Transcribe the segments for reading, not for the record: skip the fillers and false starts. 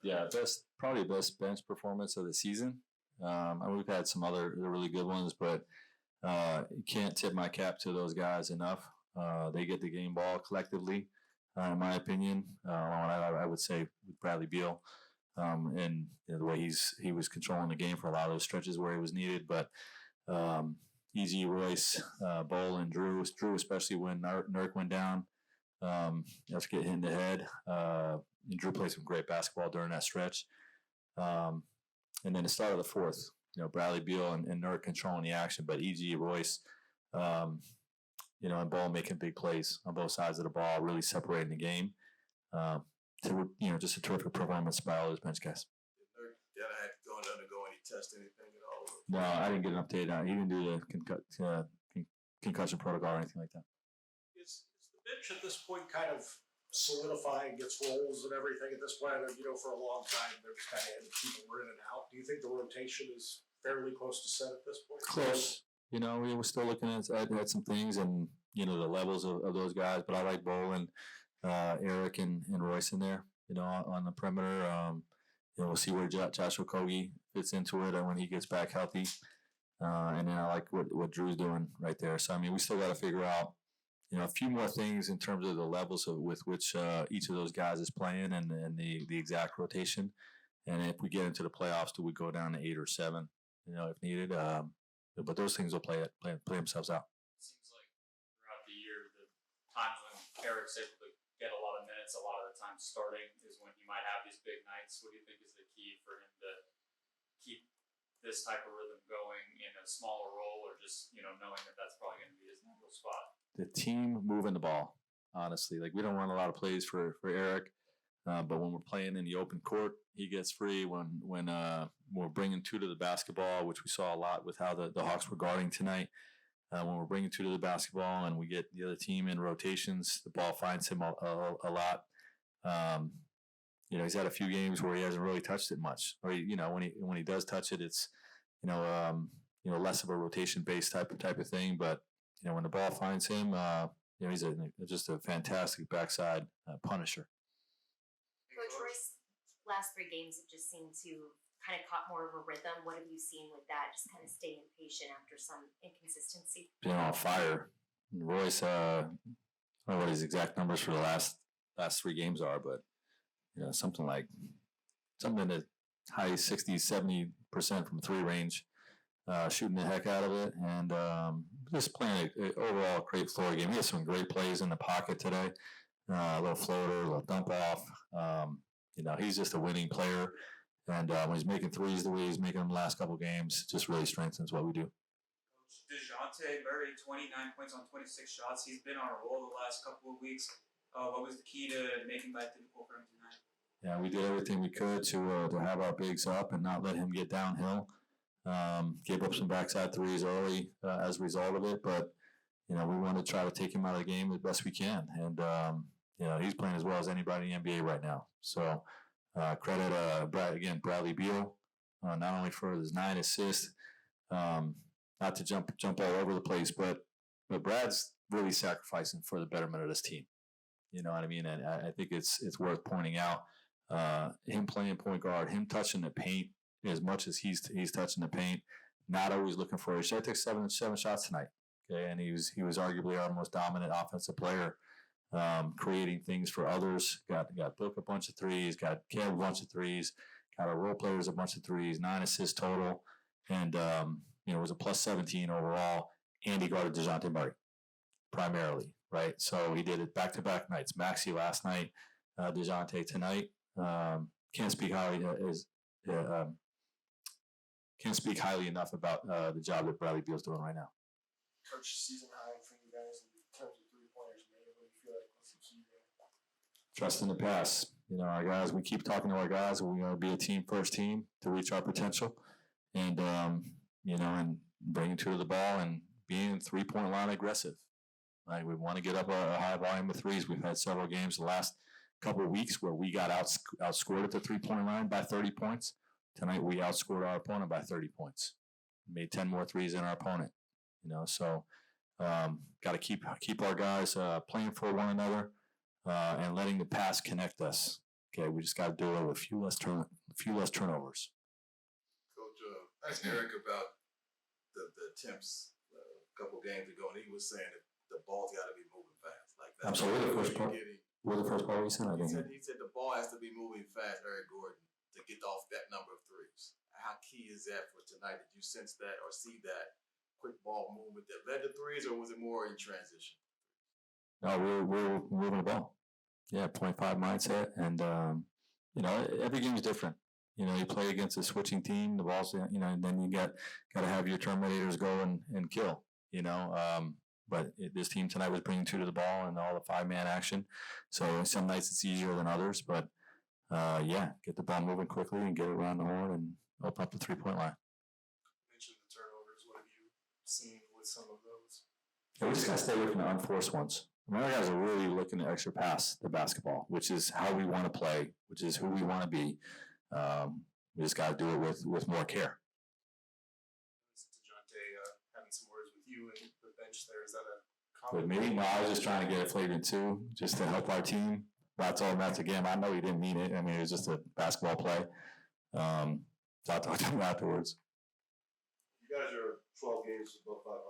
Yeah, probably best bench performance of the season. And we've had some other really good ones, but you can't tip my cap to those guys enough. They get the game ball collectively, in my opinion. I would say with Bradley Beal, and the way he was controlling the game for a lot of those stretches where he was needed. But Easy, Royce, Bull, and Drew, especially when Nurk went down. Let's get hit in the head. And Drew played some great basketball during that stretch. And then the start of the fourth, Bradley Beal and Nurk controlling the action, but E.G., Royce, and Ball making big plays on both sides of the ball, really separating the game. Just a terrific performance by all those bench guys. Did Nurk had to undergo any test, anything at all? No, I didn't get an update on it. He didn't do the concussion protocol or anything like that. Is the bench at this point kind of solidifying, gets roles and everything at this point? For a long time, there was kind of people were in and out. Do you think the rotation is fairly close to set at this point? Close. We were still looking at some things and, the levels of those guys, but I like Bull and Eric and Royce in there, on the perimeter. We'll see where Joshua Kogi fits into it when he gets back healthy. And then I like what Drew's doing right there. So, we still got to figure out, a few more things in terms of the levels with which each of those guys is playing and the exact rotation. And if we get into the playoffs, do we go down to 8 or 7, if needed? But those things will play themselves out. It seems like throughout the year, the times when Eric's able to get a lot of minutes, a lot of the time starting is when he might have these big nights. What do you think is the key for him to keep this type of rhythm going in a smaller role, or just, knowing that that's probably going to be his natural spot? The team moving the ball, honestly. Like, we don't run a lot of plays for Eric, but when we're playing in the open court, he gets free. When we're bringing two to the basketball, which we saw a lot with how the Hawks were guarding tonight, when we're bringing two to the basketball and we get the other team in rotations, the ball finds him a lot. He's had a few games where he hasn't really touched it much, or when he does touch it, it's less of a rotation-based type of thing. But when the ball finds him, he's just a fantastic backside punisher. Coach Royce, last 3 games have just seemed to kind of caught more of a rhythm. What have you seen with that? Just kind of staying patient after some inconsistency. Being on fire. Royce, I don't know what his exact numbers for the last 3 games are, but something in the high 60s, 70% from 3 range, shooting the heck out of it, and just playing an overall great floor game. He has some great plays in the pocket today. A little floater, a little dump off. He's just a winning player. And when he's making threes the way he's making them the last couple games, it just really strengthens what we do. Coach DeJounte Murray, 29 points on 26 shots. He's been on a roll the last couple of weeks. What was the key to making life difficult for him tonight? Yeah, we did everything we could to have our bigs up and not let him get downhill. Gave up some backside threes early as a result of it, but we want to try to take him out of the game as best we can. And he's playing as well as anybody in the NBA right now. So credit Bradley Beal, not only for his 9 assists, not to jump all over the place, but Brad's really sacrificing for the betterment of this team. You know what I mean? And I think it's worth pointing out him playing point guard, him touching the paint as much as he's touching the paint, not always looking for it. He took seven shots tonight. Okay, and he was arguably our most dominant offensive player, creating things for others. Got Book a bunch of threes, got Kev a bunch of threes, got our role players a bunch of threes, 9 assists total, and it was a plus 17 overall. And he guarded DeJounte Murray primarily, right? So he did it back-to-back nights. Maxey last night, DeJounte tonight. Can't speak highly enough about the job that Bradley Beal's doing right now. Coach, season high for you guys in terms of 3-pointers made. What do you feel like was the key there? Trust in the pass. Our guys, we keep talking to our guys. We want to be a first team to reach our potential. And, and bringing 2 to the ball and being 3-point line aggressive. Right? We want to get up a high volume of threes. We've had several games the last couple of weeks where we got outscored at the 3-point line by 30 points. Tonight we outscored our opponent by 30 points. Made 10 more threes than our opponent. So got to keep our guys playing for one another and letting the pass connect us. okay, we just got to do it with a few less turnovers. Coach, asked Eric about the attempts a couple games ago, and he was saying that the ball's got to be moving fast. Like that. I'm sorry, what the first part we said? I didn't hear. He said the ball has to be moving fast, Eric Gordon, to get off that number of threes. How key is that for tonight? Did you sense that or see that quick ball movement that led to threes, or was it more in transition? No, we're moving the ball. Yeah, 0.5 mindset, and every game is different. You play against a switching team, the ball's and then you got to have your terminators go and kill. But this team tonight was bringing 2 to the ball and all the 5-man action. So some nights it's easier than others, but get the ball moving quickly and get it around the horn and open up the 3-point line. You mentioned the turnovers. What have you seen with some of those? Yeah, we just gotta stay away from the unforced ones. Our guys are really looking to extra pass the basketball, which is how we want to play, which is who we want to be. We just got to do it with more care. DeJounte having some words with you and the bench there. Is that a With me? No, I was just trying to get it flavored too, just to help our team. I told him that's a game. I know he didn't mean it. I mean, it was just a basketball play. So I talked to him afterwards. You guys are 12 games above 500 for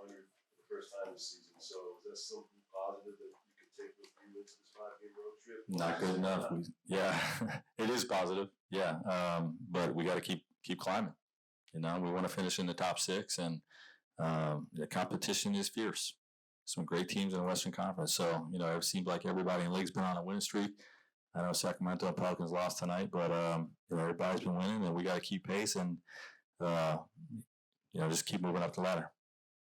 the first time this season. So is that something positive that you can take with you into this 5-game road trip? Not good enough. It is positive. Yeah, but we got to keep climbing. We want to finish in the top 6, and the competition is fierce. Some great teams in the Western Conference. So it seems like everybody in the league's been on a winning streak. I know Sacramento and Pelicans lost tonight, but everybody's been winning, and we got to keep pace and just keep moving up the ladder.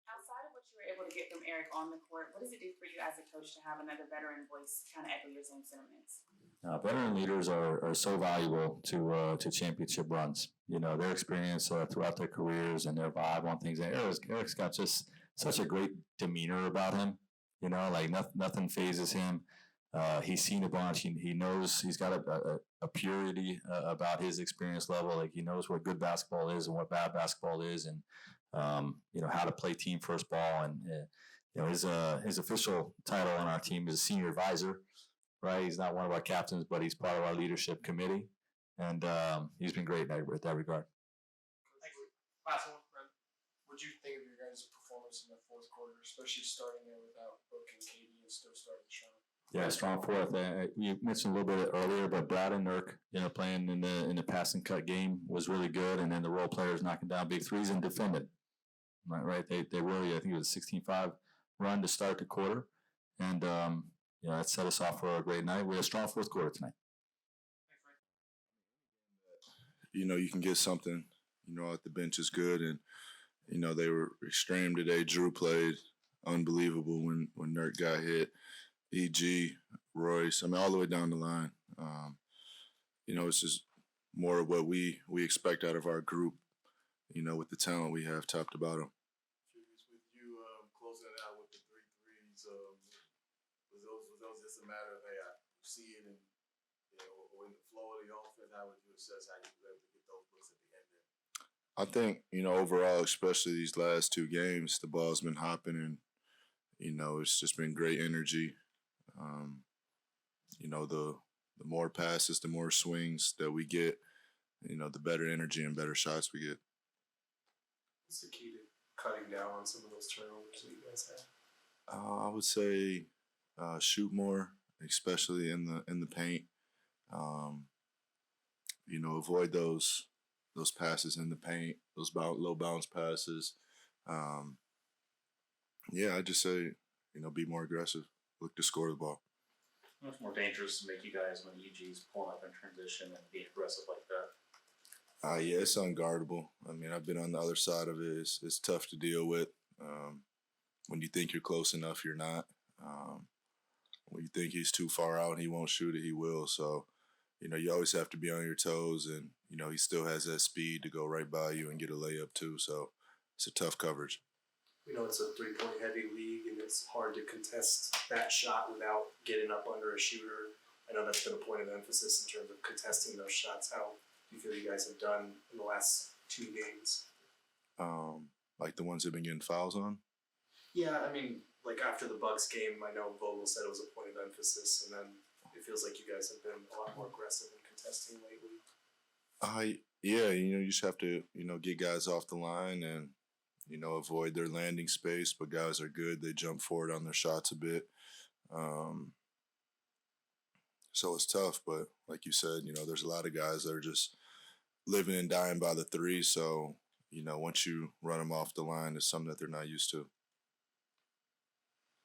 Outside of what you were able to get from Eric on the court, what does it do for you as a coach to have another veteran voice kind of echo your same sentiments? Veteran leaders are so valuable to championship runs. Their experience throughout their careers and their vibe on things. And Eric's got just such a great demeanor about him. Like nothing phases him. He's seen a bunch. He knows he's got a purity about his experience level. Like he knows what good basketball is and what bad basketball is, and how to play team first ball. And his official title on our team is senior advisor. Right, he's not one of our captains, but he's part of our leadership committee, and he's been great in that regard. Last one, Brent. What do you think of your guys' performance in the fourth quarter, especially starting there without Book and Katie and still starting strong? Yeah, strong fourth. We mentioned a little bit earlier, but Brad and Nurk, playing in the pass and cut game was really good, and then the role players knocking down big threes and defended. Right, they really, I think it was a 16-5 run to start the quarter, and that set us off for a great night. We had a strong fourth quarter tonight. You can get something, at the bench is good, and they were extreme today. Drew played unbelievable when Nurk got hit. EG, Royce, all the way down the line. It's just more of what we expect out of our group, with the talent we have top to bottom. With you closing it out with the 3 threes, was those just a matter of, hey, I see it and, or in the flow of the offense, how would you assess how you were able to get those looks at the end there? I think, overall, especially these last 2 games, the ball's been hopping and, it's just been great energy. The more passes, the more swings that we get, the better energy and better shots we get. What's the key to cutting down on some of those turnovers that you guys have? I would say shoot more, especially in the paint. Avoid those passes in the paint, those low bounce passes. I'd just say, be more aggressive. Look to score the ball. Much more dangerous to make you guys when EG's pulling up in transition and being aggressive like that. It's unguardable. I've been on the other side of it. It's tough to deal with. When you think you're close enough, you're not. When you think he's too far out and he won't shoot it, he will. So, you always have to be on your toes, and, he still has that speed to go right by you and get a layup too. So it's a tough coverage. We know it's a 3-point heavy league, and it's hard to contest that shot without getting up under a shooter. I know that's been a point of emphasis in terms of contesting those shots. How do you feel you guys have done in the last 2 games? Like the ones that have been getting fouls on? Yeah, like after the Bucks game, I know Vogel said it was a point of emphasis, and then it feels like you guys have been a lot more aggressive in best team lately. Yeah, you just have to, get guys off the line and, avoid their landing space. But guys are good; they jump forward on their shots a bit. Um, so it's tough, but like you said, there's a lot of guys that are just living and dying by the three. So once you run them off the line, it's something that they're not used to.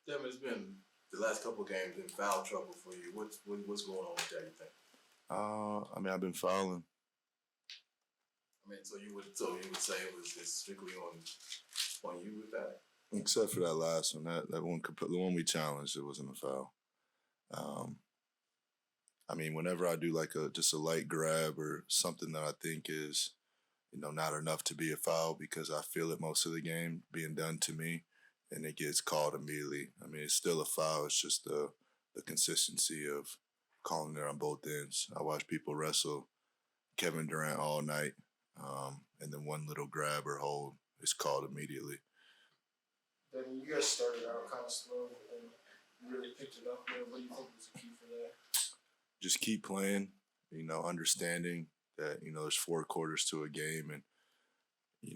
Devin, it's been the last couple of games in foul trouble for you. What's going on with that? You think? I've been fouling. I mean, so you would say it was just strictly on you with that? Except for that last one, that one, the one we challenged, it wasn't a foul. Whenever I do like just a light grab or something that I think is, not enough to be a foul because I feel it most of the game being done to me, and it gets called immediately. It's still a foul. It's just the consistency of calling it on both ends. I watch people wrestle Kevin Durant all night, and then one little grab or hold is called immediately. Then you guys started out kind of slow and really picked it up there. What do you think was the key for that? Just keep playing, understanding that, there's 4 quarters to a game. And,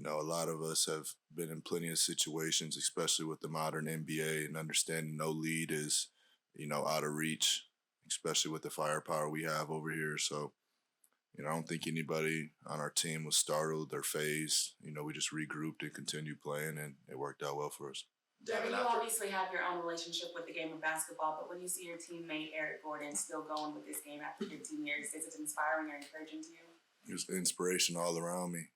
a lot of us have been in plenty of situations, especially with the modern NBA, and understanding no lead is, out of reach, especially with the firepower we have over here. So, I don't think anybody on our team was startled or phased. We just regrouped and continued playing, and it worked out well for us. Devin, you obviously have your own relationship with the game of basketball, but when you see your teammate Eric Gordon still going with this game after 15 years, is it inspiring or encouraging to you? It was inspiration all around me.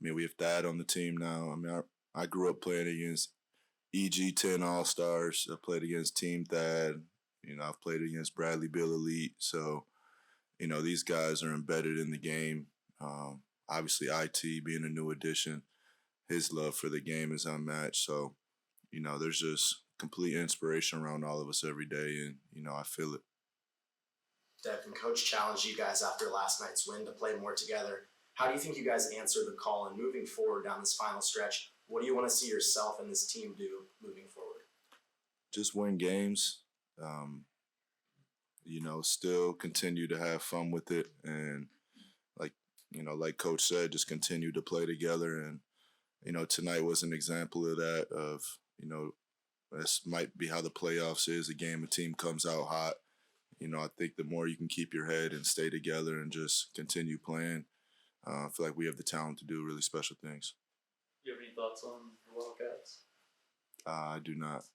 We have Thad on the team now. I grew up playing against EG10 All-Stars. I played against Team Thad. I've played against Bradley Bill Elite. So, these guys are embedded in the game. Obviously, IT being a new addition, his love for the game is unmatched. So, there's just complete inspiration around all of us every day, and, I feel it. Devin, Coach challenged you guys after last night's win to play more together. How do you think you guys answer the call, and moving forward down this final stretch, what do you want to see yourself and this team do moving forward? Just win games. Still continue to have fun with it, and like Coach said, just continue to play together. And tonight was an example of that. Of this might be how the playoffs is. A team comes out hot. I think the more you can keep your head and stay together and just continue playing, I feel like we have the talent to do really special things. Do you have any thoughts on the Wildcats? I do not.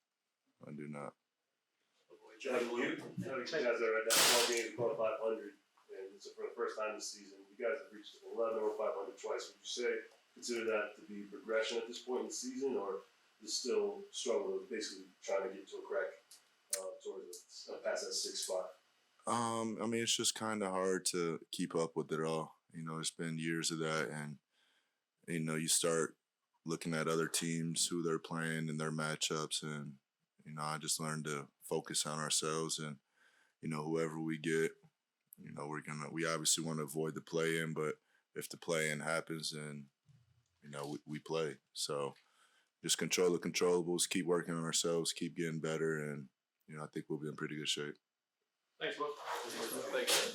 John, you guys are at that 12 games above 500, and it's for the first time this season. You guys have reached 11 over 500 twice. Would you consider that to be progression at this point in the season, or is still struggle with basically trying to get to a crack towards past that 6th spot? It's just kind of hard to keep up with it all. It's been years of that, and you start looking at other teams, who they're playing, and their matchups, and I just learned to focus on ourselves, and whoever we get, we obviously want to avoid the play-in, but if the play-in happens, then we play. So just control the controllables, keep working on ourselves, keep getting better, and I think we'll be in pretty good shape. Thanks, Will. Thanks.